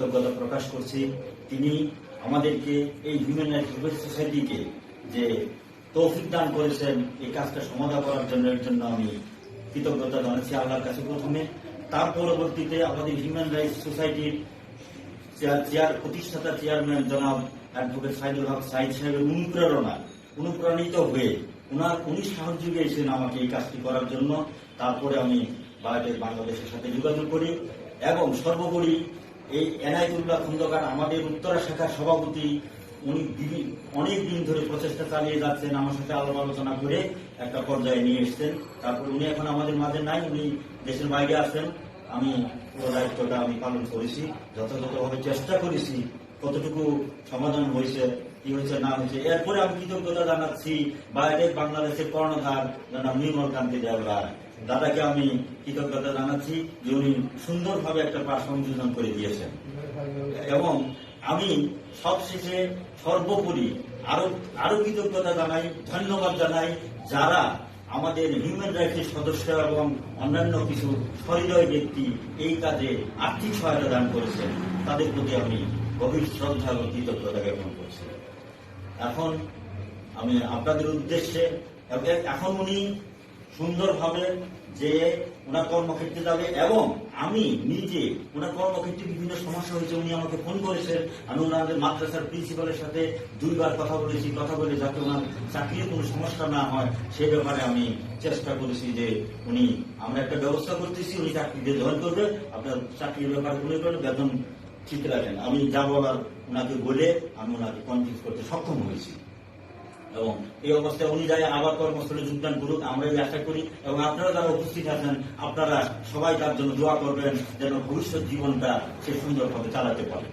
কৃতজ্ঞতা প্রকাশ করছি। তিনি আমাদেরকে এই হিউম্যান রাইটস সোসাইটিকে যে তৌফিক দান করেছেন এই কাজটা সমাধান করার জন্য, এর জন্য আমি কৃতজ্ঞতা জানাচ্ছি আল্লাহর কাছে প্রথমে। তার পরবর্তীতে আমাদের হিউম্যান রাইটস সোসাইটির প্রতিষ্ঠাতা চেয়ারম্যান জনাব অ্যাডভোকেট সাইদুল হক সাইদ সাহেবের অনুপ্রাণিত হয়ে উনি সাহায্য পেয়েছেন আমাকে এই কাজটি করার জন্য। তারপরে আমি বায়োটেক বাংলাদেশের সাথে যোগাযোগ করি এবং সর্বোপরি এই এনায়েতুল্লাহ খন্দকার আমাদের উত্তরা শাখার সভাপতি, উনি অনেক দিন ধরে প্রচেষ্টা চালিয়ে যাচ্ছেন, আমার সাথে আলাপ আলোচনা করে একটা পর্যায়ে নিয়ে এসছেন। তারপর উনি এখন আমাদের মাঝে নাই, উনি দেশের বাইরে আছেন। আমি পুরো দায়িত্বটা আমি পালন করেছি, যথাযথভাবে চেষ্টা করেছি। কতটুকু সমাধান হয়েছে, কি হয়েছে না হয়েছে, এরপরে আমি কৃতজ্ঞতা জানাচ্ছি বায়োটেক বাংলাদেশের কর্ণধার জনাব নির্মল কান্তি দেওয়ার দাদাকে আমি কৃতজ্ঞতা জানাচ্ছি যে উনি সুন্দরভাবে একটা পাঠ সংযোজন করে দিয়েছেন। এবং আমি সবশেষে সর্বোপরি আরো কৃতজ্ঞতা জানাই, ধন্যবাদ জানাই যারা আমাদের হিউম্যান রাইটসের সদস্য এবং অন্যান্য কিছু সহৃদয় ব্যক্তি এই কাজে আর্থিক সহায়তা দান করেছেন, তাদের প্রতি আমি গভীর শ্রদ্ধা এবং কৃতজ্ঞতা জ্ঞাপন করছি। এখন আমি আপনাদের উদ্দেশ্যে, এখন উনি সুন্দরভাবে যে ওনার কর্মক্ষেত্রে যাবে এবং আমি নিজে ওনার কর্মক্ষেত্রে বিভিন্ন সমস্যা হয়েছে, উনি আমাকে ফোন করেছেন। আমি ওনাদের মাদ্রাসার প্রিন্সিপালের সাথে 2 বার কথা বলে যাতে ওনার চাকরির কোনো সমস্যা না হয় সে ব্যাপারে আমি চেষ্টা করেছি যে আমরা একটা ব্যবস্থা করতেছি, উনি চাকরিতে জয়েন করবে, আপনার চাকরির ব্যাপারে বেতন ঠিক রাখেন। আমি যা বলার ওনাকে বলে আমি ওনাকে কনভিন্স করতে সক্ষম হয়েছি এবং এই অবস্থায় উনি যাই আবার কর্মস্থলে যোগদান করুক, আমরা এই আশা করি। এবং আপনারা যারা উপস্থিত আছেন আপনারা সবাই তার জন্য দোয়া করবেন যেন ভবিষ্যৎ জীবনটা সে সুন্দরভাবে চালাতে পারে।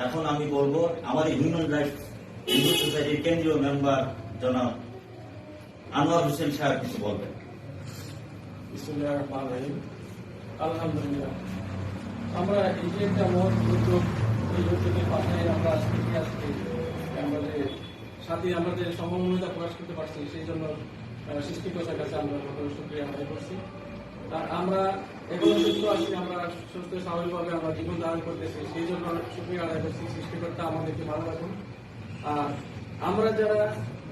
এখন আমি বলবো আমাদের হিউম্যান রাইটস সোসাইটির কেন্দ্রীয় মেম্বার জনাব আনোয়ার হোসেন সাহেব কিছু বলবেন। আলহামদুলিল্লাহ, আমরা এই যে একটা মহৎ উদ্যোগ, এই উদ্যোগের পাশে আমরা আজকে আমাদের সাথে আমাদের সম্ভাবনা প্রকাশ করতে পারছি, সেই জন্য সৃষ্টিকর্তার কাছে আমরা শুকরিয়া আদায় করছি। আর আমরা এখনো সুস্থ আছি, আমরা সুস্থ স্বাভাবিকভাবে আমরা জীবন ধারণ করতেছি, সেই জন্য শুকরিয়া আদায় করছি। সৃষ্টিকর্তা আমাদেরকে ভালো রাখুন। আর আমরা যারা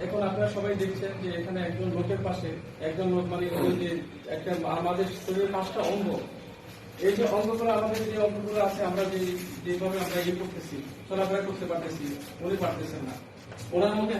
এখন আপনারা সবাই দেখছেন যে এখানে একজন লোকের পাশে একজন লোক, মানে যে একটা আমাদের শরীরের 5টা অঙ্গ, এই যে অঙ্গগুলো আমাদের যে অঙ্গগুলো আছে, আমরা যেভাবে আমরা করতেছি, চলাফেরা করতে পারতেছি, উনি পারতেছেন না। ওনার মধ্যে